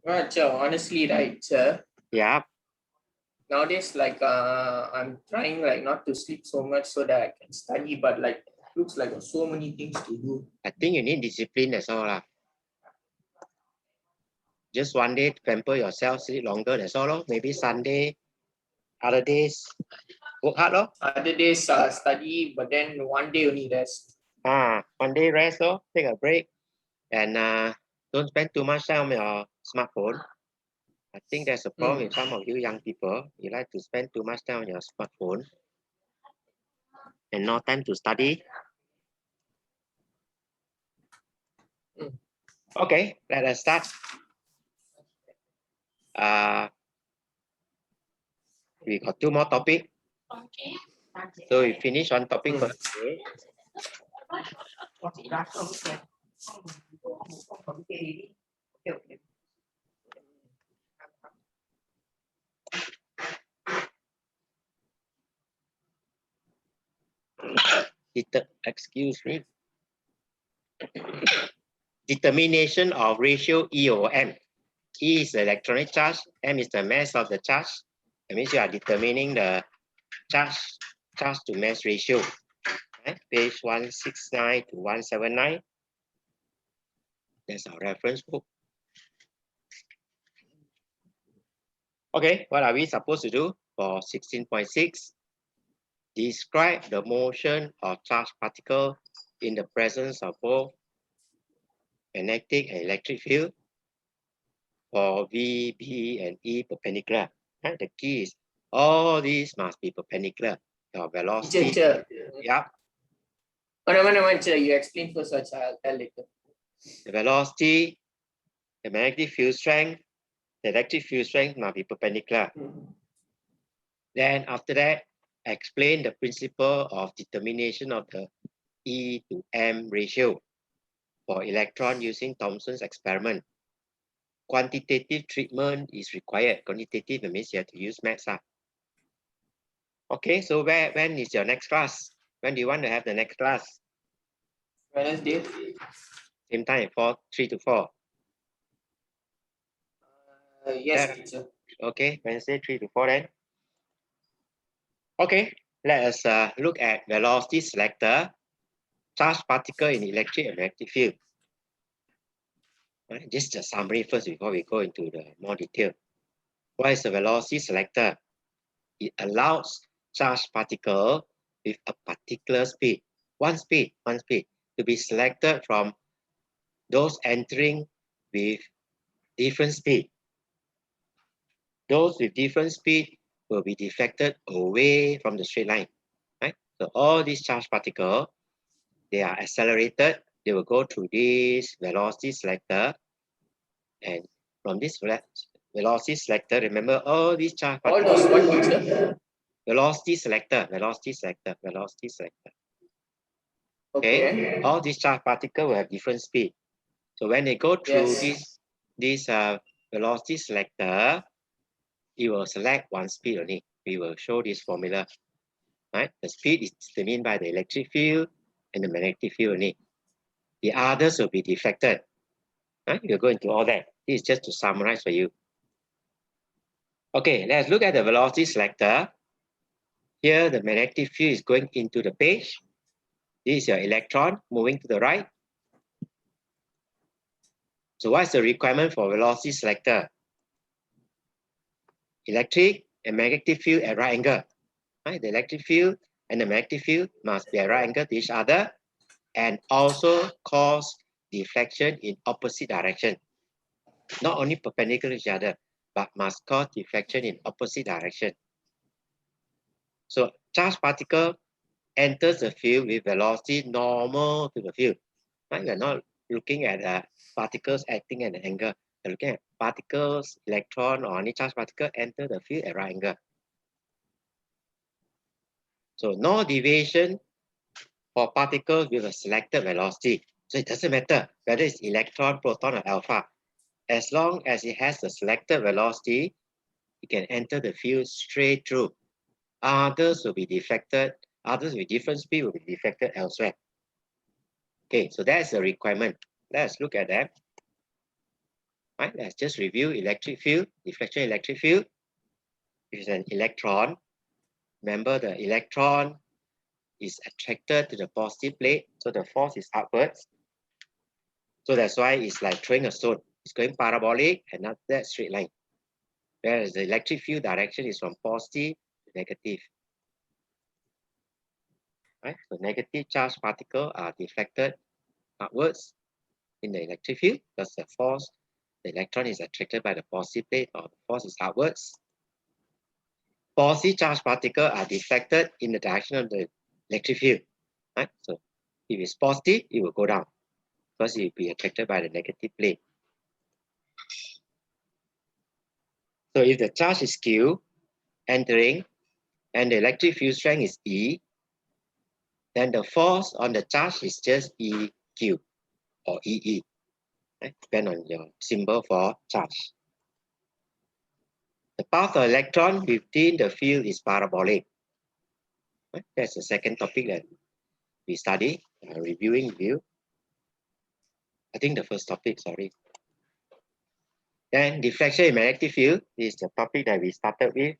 Right, sir. Honestly, right, sir. Yeah. Nowadays, like I'm trying like not to sleep so much so that I can study, but like looks like so many things to do. I think you need discipline, that's all. Just one day to pamper yourself, sleep longer, that's all. Maybe Sunday, other days, work hard. Other days study, but then one day only rest. One day rest, take a break, and don't spend too much time on your smartphone. I think there's a problem with some of you young people. You like to spend too much time on your smartphone and no time to study. Okay, let us start. We got 2 more topics. So we finish one topic for today. Excuse me. Determination of ratio E over M. E is the electronic charge, M is the mass of the charge. That means you are determining the charge to mass ratio. Right? Page 169 to 179. That's our reference book. Okay, what are we supposed to do for 16.6? Describe the motion of charged particle in the presence of both magnetic and electric field for V, B, and E perpendicular. Right? The key is all these must be perpendicular. Your velocity. Yeah. You explain first, so I'll tell later. The velocity, the magnetic field strength, the electric field strength must be perpendicular. Then after that, explain the principle of determination of the E to M ratio for electron using Thomson's experiment. Quantitative treatment is required. Quantitative means you have to use maths. Okay, so when is your next class? When do you want to have the next class? Wednesday. Same time, 3 to 4. Yes, teacher. Okay, Wednesday 3 to 4 then. Okay, let us look at velocity selector, charged particle in electric and magnetic field. Right, just a summary first before we go into the more detail. What is a velocity selector? It allows charged particle with a particular speed, one speed, to be selected from those entering with different speed. Those with different speed will be deflected away from the straight line. Right? So all these charged particles, they are accelerated. They will go through this velocity selector, and from this velocity selector, remember all these charged particles. All those what, teacher? Velocity selector. Okay. All these charged particles will have different speed. So when they go through this velocity selector, it will select one speed only. We will show this formula. Right? The speed is determined by the electric field and the magnetic field only. The others will be deflected. Right? We'll go into all that. This is just to summarize for you. Okay, let's look at the velocity selector. Here, the magnetic field is going into the page. This is your electron moving to the right. So what's the requirement for velocity selector? Electric and magnetic field at right angle. Right? The electric field and the magnetic field must be at right angle to each other and also cause deflection in opposite direction. Not only perpendicular to each other, but must cause deflection in opposite direction. So charged particle enters the field with velocity normal to the field. Right? We're not looking at particles acting at an angle. We're looking at particles, electron, or any charged particle enter the field at right angle. So no deviation for particles with a selected velocity. So it doesn't matter whether it's electron, proton, or alpha. As long as it has the selected velocity, it can enter the field straight through. Others will be deflected. Others with different speed will be deflected elsewhere. Okay, so that's the requirement. Let's look at that. Right? Let's just review electric field, deflection electric field. If it's an electron, remember the electron is attracted to the positive plate, so the force is upwards. So that's why it's like throwing a stone. It's going parabolic and not that straight line. Whereas the electric field direction is from positive to negative. Right? So negative charge particles are deflected upwards in the electric field because the force, the electron is attracted by the positive plate, or the force is upwards. Positive charge particles are deflected in the direction of the electric field. Right? So if it's positive, it will go down because it will be attracted by the negative plate. So if the charge is Q entering and the electric field strength is E, then the force on the charge is just EQ or EE. Right? Depend on your symbol for charge. The path of electron within the field is parabolic. Right? That's the second topic that we study, reviewing view. I think the first topic, sorry. Then deflection in magnetic field is the topic that we started with.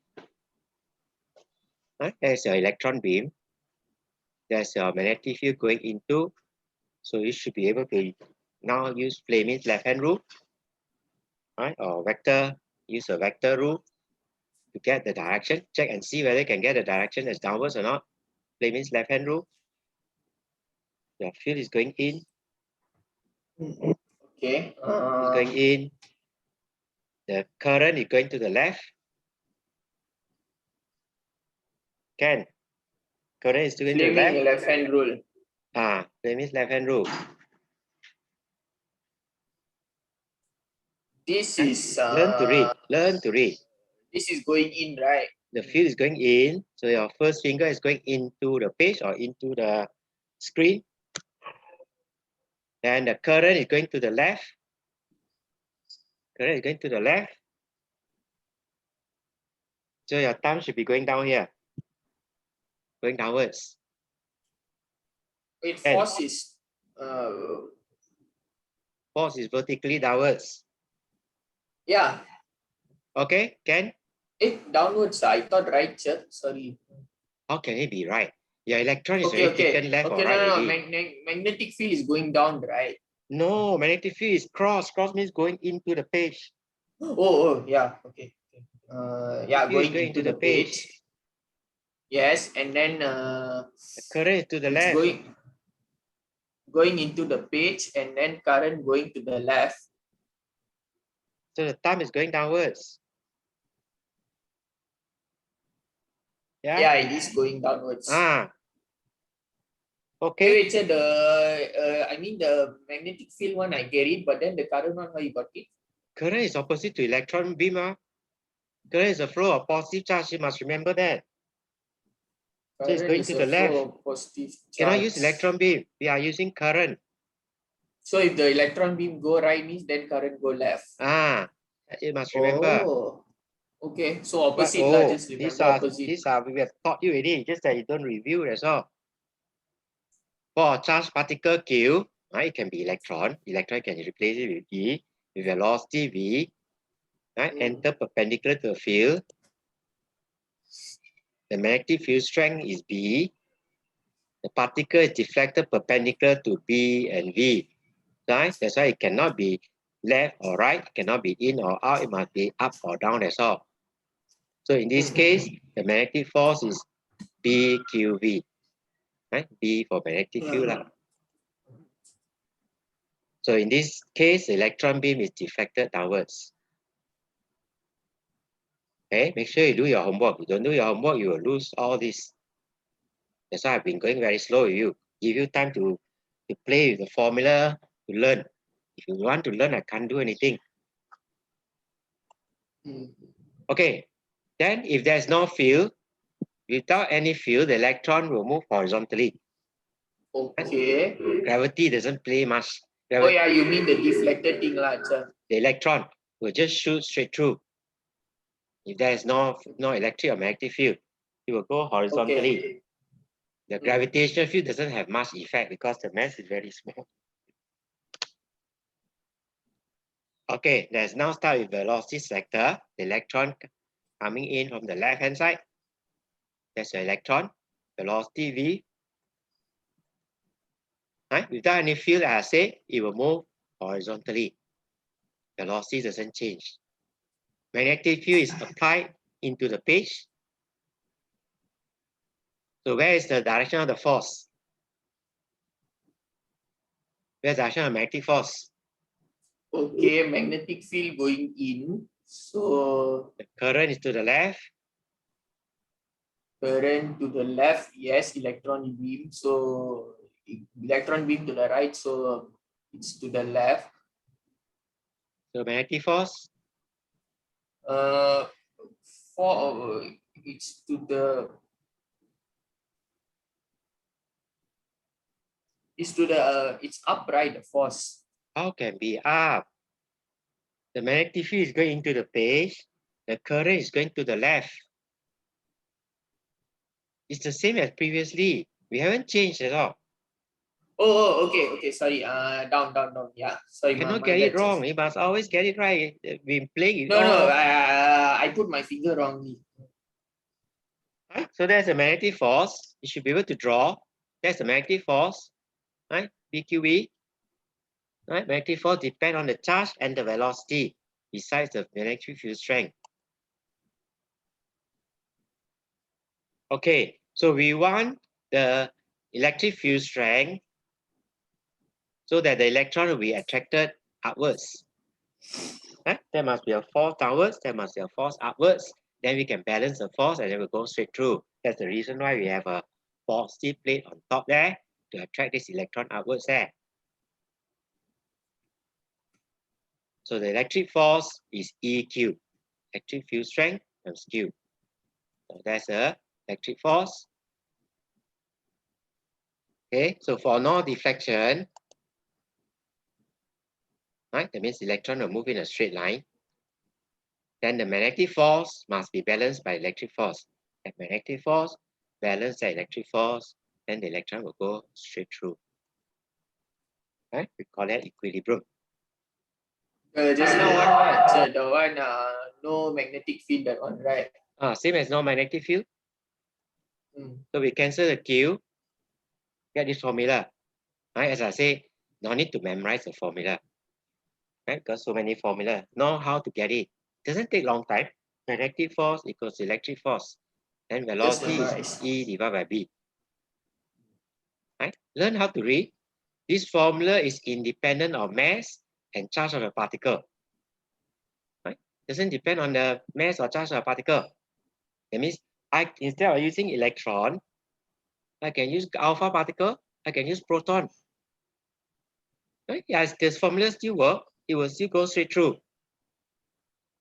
Right? There's your electron beam. There's your magnetic field going into. So you should be able to now use Fleming's left-hand rule. Right? Or vector, use a vector rule to get the direction. Check and see whether you can get the direction as downwards or not. Fleming's left-hand rule. The field is going in. Okay. It's going in. The current is going to the left. Current is going to the left. Fleming left-hand rule. Fleming's left-hand rule. This is learn to read. Learn to read. This is going in, right? The field is going in, so your first finger is going into the page or into the screen. And the current is going to the left. Current is going to the left. So your thumb should be going down here, going downwards. It force is force is vertically downwards. Yeah. Okay, Ken? Downwards. I thought right, sir. Sorry. How can it be right? Your electron is already taken left or right. No. Magnetic field is going down, right? No, magnetic field is cross. Cross means going into the page. Oh, yeah. Okay. Yeah, going into the page. Yes, and then the current is to the left. Going into the page, and then current going to the left. So the thumb is going downwards. Yeah, it is going downwards. Okay. Wait, sir, I mean the magnetic field one, I get it, but then the current one, how you got it? Current is opposite to electron beam. Current is a flow of positive charge. You must remember that. So it's going to the left. Cannot use electron beam. We are using current. So if the electron beam go right means then current go left. You must remember. Oh, okay. So opposite just remember opposite. These are we have taught you already, just that you don't review, that's all. For charge particle Q, it can be electron. Electron can replace it with E, with velocity V, enter perpendicular to the field. The magnetic field strength is B. The particle is deflected perpendicular to B and V. Right? That's why it cannot be left or right, it cannot be in or out, it must be up or down, that's all. So in this case, the magnetic force is BQV. Right? B for magnetic field. So in this case, the electron beam is deflected downwards. Okay, make sure you do your homework. If you don't do your homework, you will lose all this. That's why I've been going very slow with you. Give you time to play with the formula, to learn. If you want to learn, I can't do anything. Okay, then if there's no field, without any field, the electron will move horizontally. Okay. Gravity doesn't play much. Oh yeah, you mean the deflected thing, sir. The electron will just shoot straight through. If there is no electric or magnetic field, it will go horizontally. Okay. The gravitational field doesn't have much effect because the mass is very small. Okay, let's now start with velocity sector. The electron coming in from the left-hand side. That's the electron, velocity v. Right? Without any field, as I say, it will move horizontally. Velocity doesn't change. Magnetic field is applied into the page. So where is the direction of the force? Where's the direction of magnetic force? Okay, magnetic field going in. So The current is to the left. current to the left, yes, electron beam. So electron beam to the right, so it's to the left. So magnetic force, Uh, for it's to the it's upright, the force. how can be up? The magnetic field is going into the page. The current is going to the left. It's the same as previously. We haven't changed at all. Okay, sorry. Down. Yeah, sorry, You cannot my get it bad. wrong. You must always get it right. We've been playing it No, all. I put my finger wrongly. Right? So there's a magnetic force. You should be able to draw. That's the magnetic force. Right? BQV. Right? Magnetic force depends on the charge and the velocity, besides the magnetic field strength. Okay, so we want the electric field strength so that the electron will be attracted upwards. Right? There must be a force downwards, there must be a force upwards. Then we can balance the force and then we'll go straight through. That's the reason why we have a positive plate on top there to attract this electron upwards there. So the electric force is EQ, electric field strength times Q. So that's the electric force. Okay, so for no deflection, right, that means the electron will move in a straight line. Then the magnetic force must be balanced by electric force. The magnetic force balance the electric force, then the electron will go straight through. Right? We call that equilibrium. Just now one, the one no magnetic field, that one, right? Same as no magnetic field. So we cancel the Q, get this formula. Right? As I say, no need to memorize the formula. Right? Got so many formula. Know how to get it. Doesn't take long time. Magnetic force equals electric force. Then velocity is E divided by B. Right? Learn how to read. This formula is independent of mass and charge of the particle. Right? Doesn't depend on the mass or charge of the particle. That means instead of using electron, I can use alpha particle, I can use proton. Right? Yes, this formula still work, it will still go straight through.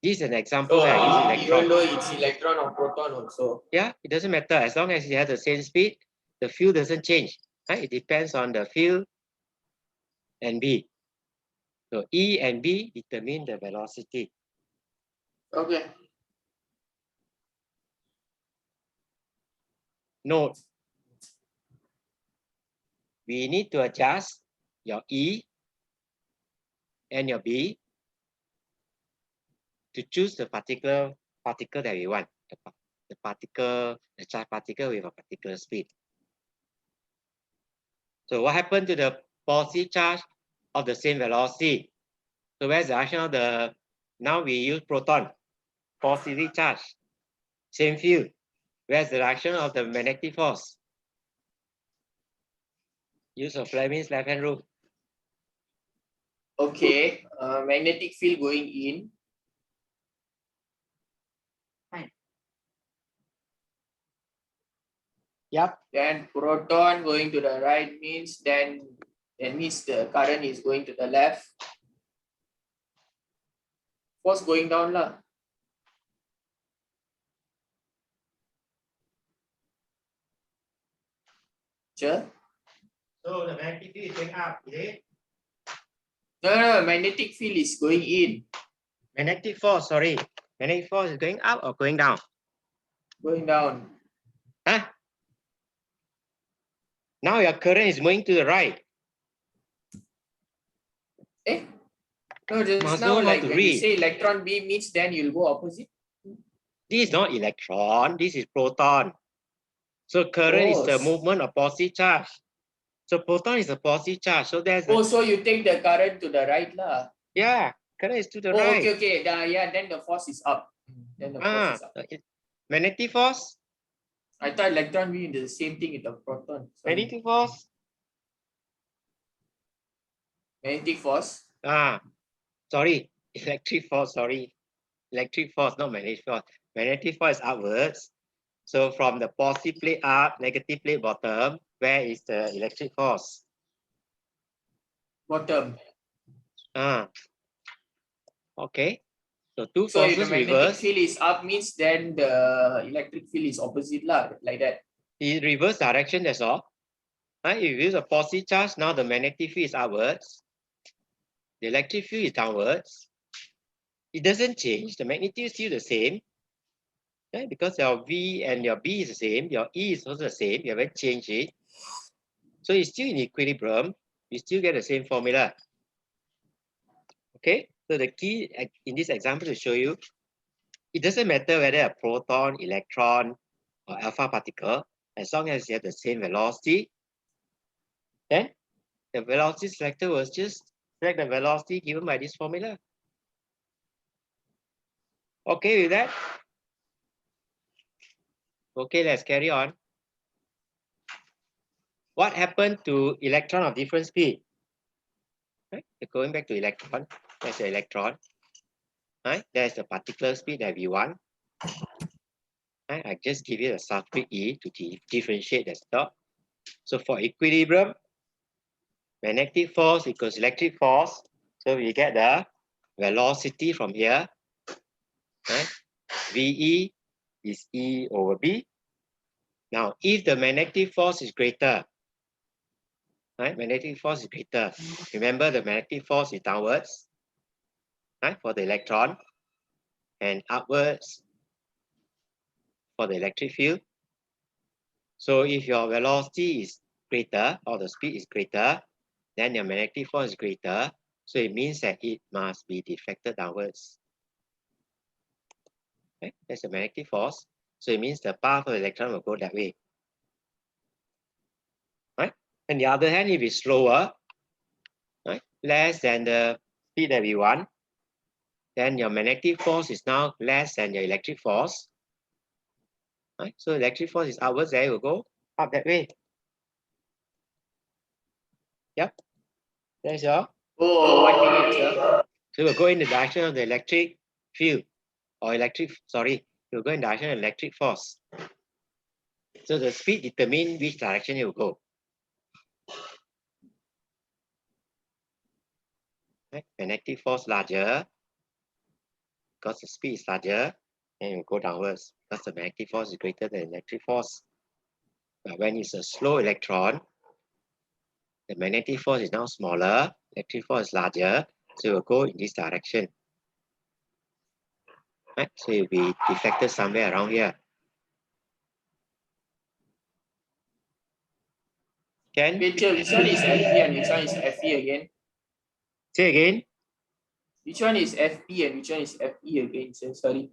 This is an example where I use electron. Even though it's electron or proton also. Yeah, it doesn't matter. As long as it has the same speed, the field doesn't change. Right? It depends on the field and B. So E and B determine the velocity. Okay. Note, we need to adjust your E and your B to choose the particular particle that we want, the charge particle with a particular speed. So what happened to the positive charge of the same velocity? So where's the action of the, now we use proton, positively charged, same field. Where's the action of the magnetic force? Use of Fleming's left-hand rule. Okay, magnetic field going in. Yep. Then proton going to the right means then that means the current is going to the left. Force going down lah. Sure. So the magnetic field is going up, is it? No, magnetic field is going in. Magnetic force, sorry. Magnetic force is going up or going down? Going down. Huh? Now your current is moving to the right. Eh? No, just Must now, know how like to when you read. say electron beam means then you'll go opposite. This is not electron, this is proton. So current is Oh, the movement of positive charge. So proton is a positive charge. So there's a, so you take the current to the right lah. yeah, current is to the Oh, right. okay. Yeah, then the force is up. Then the force is up. Magnetic force, I thought electron beam is the same thing with the proton. Sorry. magnetic force. Magnetic force. Sorry, electric force, sorry. Electric force, not magnetic force. Magnetic force is upwards. So from the positive plate up, negative plate bottom, where is the electric force? Bottom. Okay. So two So if the forces magnetic reverse. field is up means then the electric field is opposite lah, like that. In reverse direction, that's all. Right? If you use a positive charge, now the magnetic field is upwards. The electric field is downwards. It doesn't change. The magnitude is still the same. Right? Because your V and your B is the same. Your E is also the same. You haven't changed it. So it's still in equilibrium. You still get the same formula. Okay? So the key in this example to show you, it doesn't matter whether a proton, electron, or alpha particle, as long as you have the same velocity, then the velocity selector will just select the velocity given by this formula. Okay with that? Okay, let's carry on. What happened to electron of different speed? Right? Going back to electron, there's the electron. Right? There's the particular speed that we want. Right? I just give it a subscript E to differentiate the stop. So for equilibrium, magnetic force equals electric force. So we get the velocity from here. Right? VE is E over B. Now, if the magnetic force is greater, right? Magnetic force is greater. Remember, the magnetic force is downwards, right? For the electron, and upwards for the electric field. So if your velocity is greater or the speed is greater, then your magnetic force is greater. So it means that it must be deflected downwards. Okay? That's the magnetic force. So it means the path of the electron will go that way. Right? On the other hand, if it's slower, right, less than the speed that we want, then your magnetic force is now less than your electric force. Right? So electric force is upwards, there it will go up that way. Yep. There's your. Oh, 1 minute, sir. So we'll go in the direction of the electric field or we'll go in the direction of electric force. So the speed determines which direction it will go. Right? Magnetic force larger because the speed is larger, and it will go downwards because the magnetic force is greater than electric force. But when it's a slow electron, the magnetic force is now smaller, electric force is larger, so it will go in this direction. Right? So it will be deflected somewhere around here. Can? Wait, sir, which one is FP and which one is FE again? Say again. Which one is FP and which one is FE again, sir? Sorry.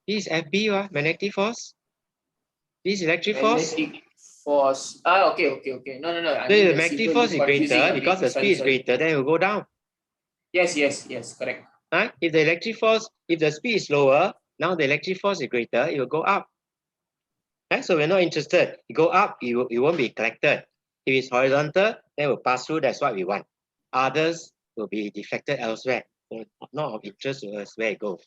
This is FB, magnetic force. This is electric force. Magnetic force. Okay. No. I So mean the the magnetic symbol force look is confusing greater a bit. because the speed is greater, then it will go down. Yes, correct. If the electric force, if the speed is lower, now the electric force is greater, it will go up. Right? So we're not interested. You go up, it won't be collected. If it's horizontal, then it will pass through. That's what we want. Others will be deflected elsewhere. So not of interest to us where it goes.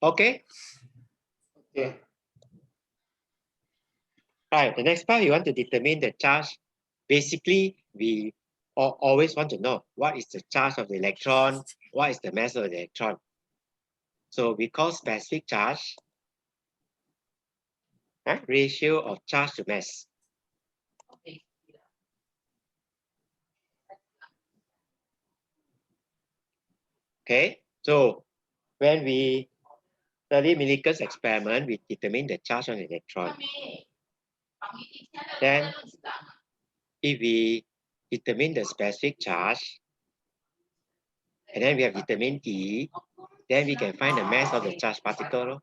Okay? Okay. All right, the next part, you want to determine the charge. Basically, we always want to know what is the charge of the electron, what is the mass of the electron. So we call specific charge ratio of charge to mass. Okay, so when we study Millikan's experiment, we determine the charge on the electron. Then, if we determine the specific charge, And then we have determined E. Then we can find the mass of the charged particle.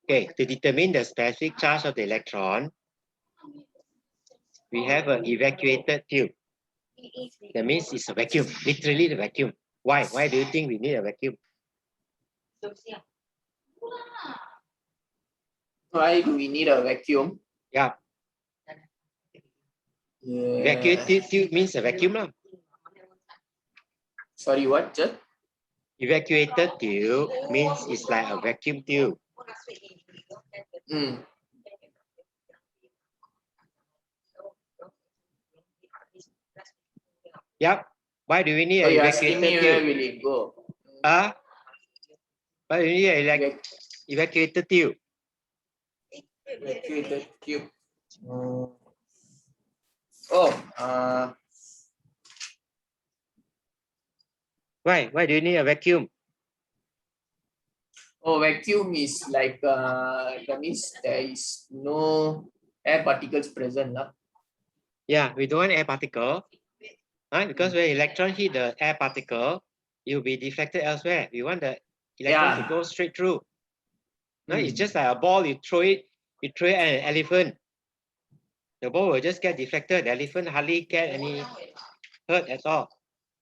Okay, to determine the specific charge of the electron, we have an evacuated tube. That means it's a vacuum, literally the vacuum. Why? Why do you think we need a vacuum? Why do we need a vacuum? Yeah, evacuated tube means a vacuum. Sorry, what? Just? Evacuated tube means it's like a vacuum tube. Mm. Yep. Why do we need So an you're asking me evacuated where tube? will it go? Why do we need an evacuated tube? Evacuated tube. Oh, Why? Why do you need a vacuum? oh, vacuum is like that means there is no air particles present, lah. Yeah, we don't want air particle, right? Because when electron hit the air particle, it will be deflected elsewhere. We want the electron to go straight through. No, it's just like a ball. You throw it at an elephant. The ball will just get deflected. The elephant hardly get any hurt at all.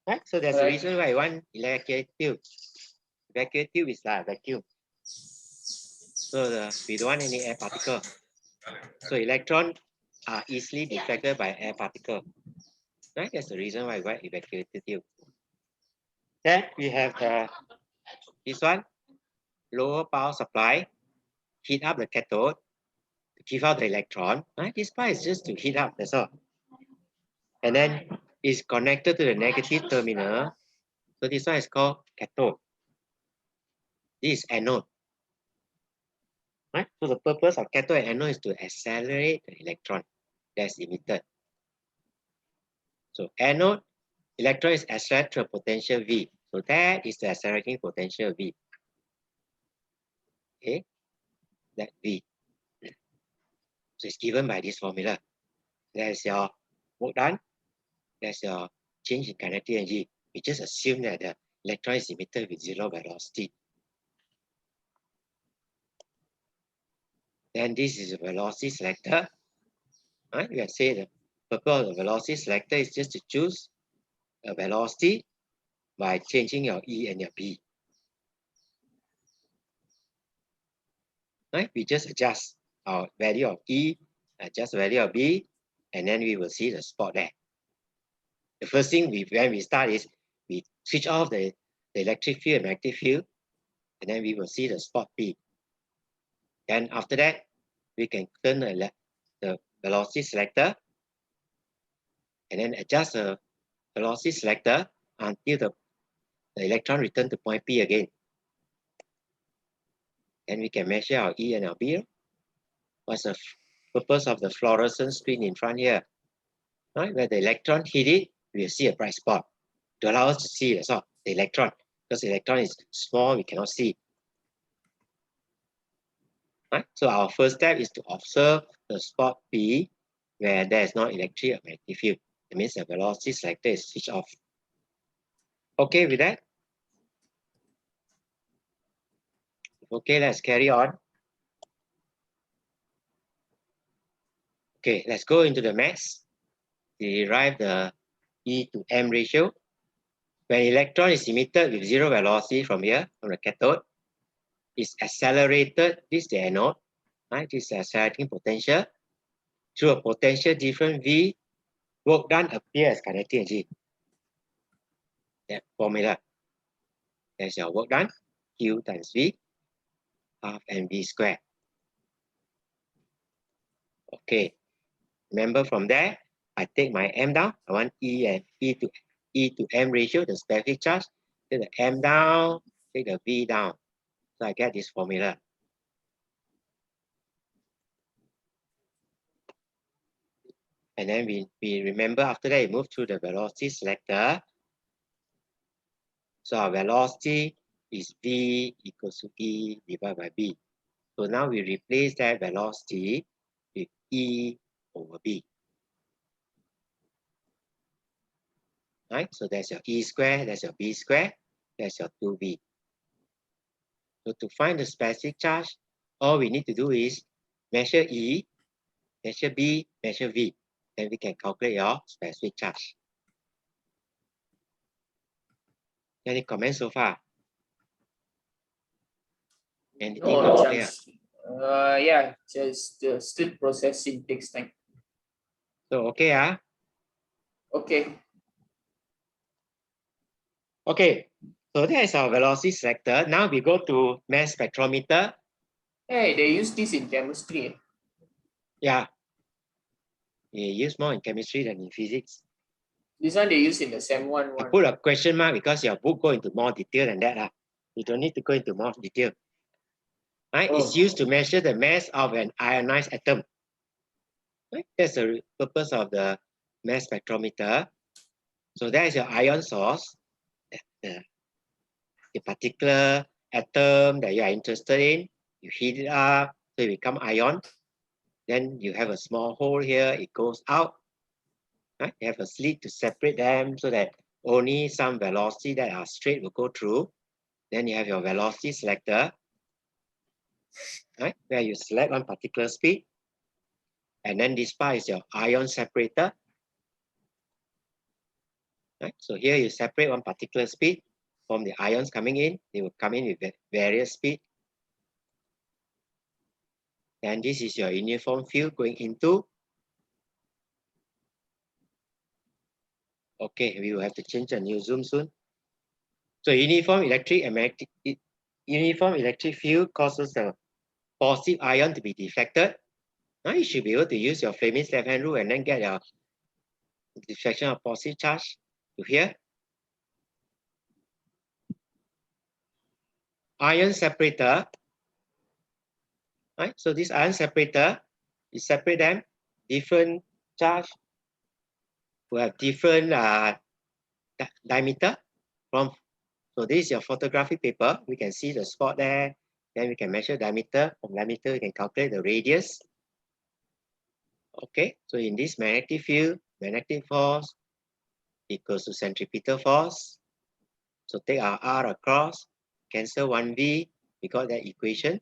Right? So that's the reason why I want evacuated tube. Evacuated tube is like a vacuum. So we don't want any air particle. So electrons are easily deflected by air particle. Right? That's the reason why I want evacuated tube. Then we have this one, lower power supply, heat up the cathode to give out the electron. Right? This part is just to heat up, that's all. And then it's connected to the negative terminal. So this one is called cathode. This is anode. Right? So the purpose of cathode and anode is to accelerate the electron that's emitted. So anode, electron is accelerated to a potential V. So that is the accelerating potential V. Okay, that V. So it's given by this formula. There's your work done. There's your change in kinetic energy. We just assume that the electron is emitted with zero velocity. Then this is a velocity selector. Right? We have said the purpose of the velocity selector is just to choose a velocity by changing your E and your B. Right? We just adjust our value of E, adjust the value of B, and then we will see the spot there. The first thing when we start is we switch off the electric field and magnetic field, and then we will see the spot B. Then after that, we can turn the velocity selector and then adjust the velocity selector until the electron return to point P again. And we can measure our E and our B. What's the purpose of the fluorescent screen in front here? Right? Where the electron hit it, we'll see a bright spot to allow us to see the electron. Because the electron is small, we cannot see. Right? So our first step is to observe the spot P where there is no electric or magnetic field. That means the velocity selector is switched off. Okay with that? Okay, let's carry on. Okay, let's go into the maths. Derive the E to M ratio. When electron is emitted with zero velocity from here, from the cathode, it's accelerated, this is the anode, right? This is the accelerating potential. Through a potential difference V, work done appears as kinetic energy. That formula. That's your work done, Q times V, half mv squared. Okay, remember from there, I take my M down. I want E to M ratio, the specific charge. Take the M down, take the V down. So I get this formula. And then we remember after that, we move to the velocity selector. So our velocity is V equals to E divided by B. So now we replace that velocity with E over B. right? So that's your E square, that's your B square, that's your 2B. So to find the specific charge, all we need to do is measure E, measure B, measure V. Then we can calculate your specific charge. Any comments so far? Anything No not clear? chance. Yeah, just still processing takes time. So okay, Okay. okay. So that is our velocity selector. Now we go to mass spectrometer. Hey, they use this in chemistry. Yeah, we use more in chemistry than in physics. This one they use in the SEM 1 I one. put a question mark because your book go into more detail than that. You don't need to go into more detail. Right? Oh. It's used to measure the mass of an ionized atom. Right? That's the purpose of the mass spectrometer. So that is your ion source, the particular atom that you are interested in. You heat it up, so it becomes ion. Then you have a small hole here, it goes out. Right? You have a slit to separate them so that only some velocity that are straight will go through. Then you have your velocity selector, right? Where you select one particular speed. And then this part is your ion separator. Right? So here you separate one particular speed from the ions coming in. They will come in with various speed. And this is your uniform field going into. Okay, we will have to change a new zoom soon. So uniform electric field causes the positive ion to be deflected. Now you should be able to use your Fleming's left-hand rule and then get your deflection of positive charge to here. Ion separator. Right? So this ion separator, you separate them, different charge will have different diameter from. So this is your photographic paper. We can see the spot there. Then we can measure diameter. From diameter, we can calculate the radius. Okay, so in this magnetic field, magnetic force equals to centripetal force. So take our R across, cancel 1V, we got that equation.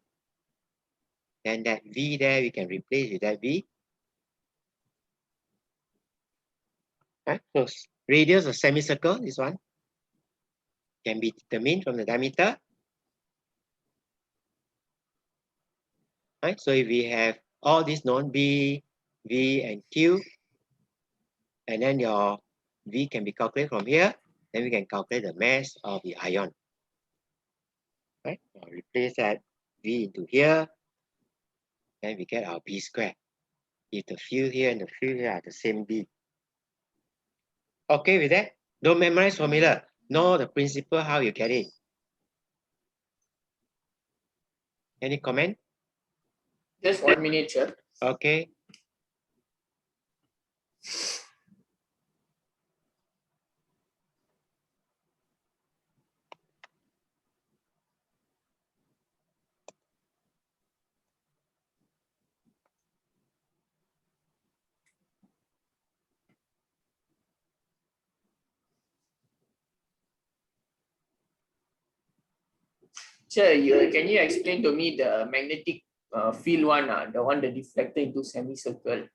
Then that V there, we can replace with that V. Right? So radius of semicircle, this one, can be determined from the diameter. Right? So if we have all these known B, V, and Q, and then your V can be calculated from here, then we can calculate the mass of the ion. Right? I'll replace that V into here, then we get our B squared. If the field here and the field here are the same B. Okay with that? Don't memorize formula. Know the principle how you get it. Any comment? Just 1 minute, sir. Okay. Sir, can you explain to me the magnetic field one, the one that deflected into semicircle?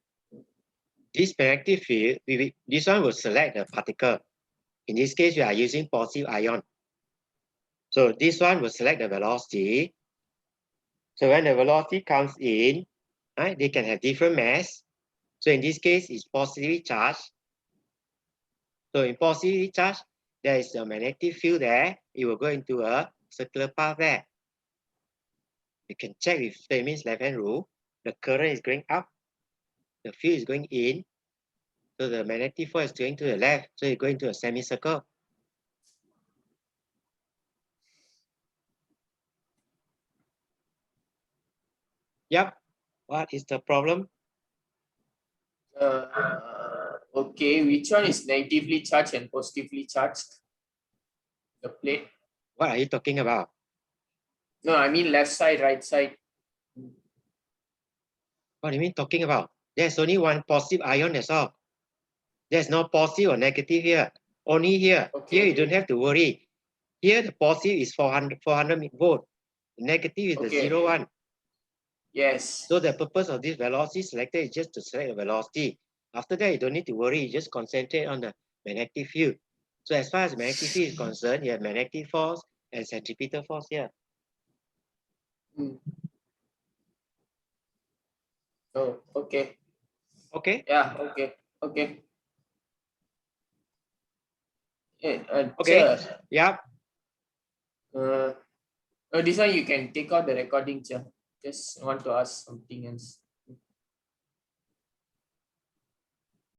This magnetic field, this one will select the particle. In this case, we are using positive ion. So this one will select the velocity. So when the velocity comes in, right, they can have different mass. So in this case, it's positively charged. So in positively charged, there is a magnetic field there. It will go into a circular path there. You can check with Fleming's left-hand rule. The current is going up. The field is going in. So the magnetic force is going to the left. So it's going to a semicircle. Yep. What is the problem? Okay, which one is negatively charged and positively charged? The plate? What are you talking about? No, I mean left side, right side. What do you mean talking about? There's only one positive ion, that's all. There's no positive or negative here. Only here. Okay, Here you okay. don't have to worry. Here the positive is 400 volt. The negative is the Okay. 0, 1. Yes. So the purpose of this velocity selector is just to select the velocity. After that, you don't need to worry. You just concentrate on the magnetic field. So as far as magnetic field is concerned, you have magnetic force and centripetal force here. Mm. Oh, okay. Okay? Yeah, okay. Okay. Hey, Okay. sir, Yeah. this one you can take out the recording, sir. Just want to ask something else.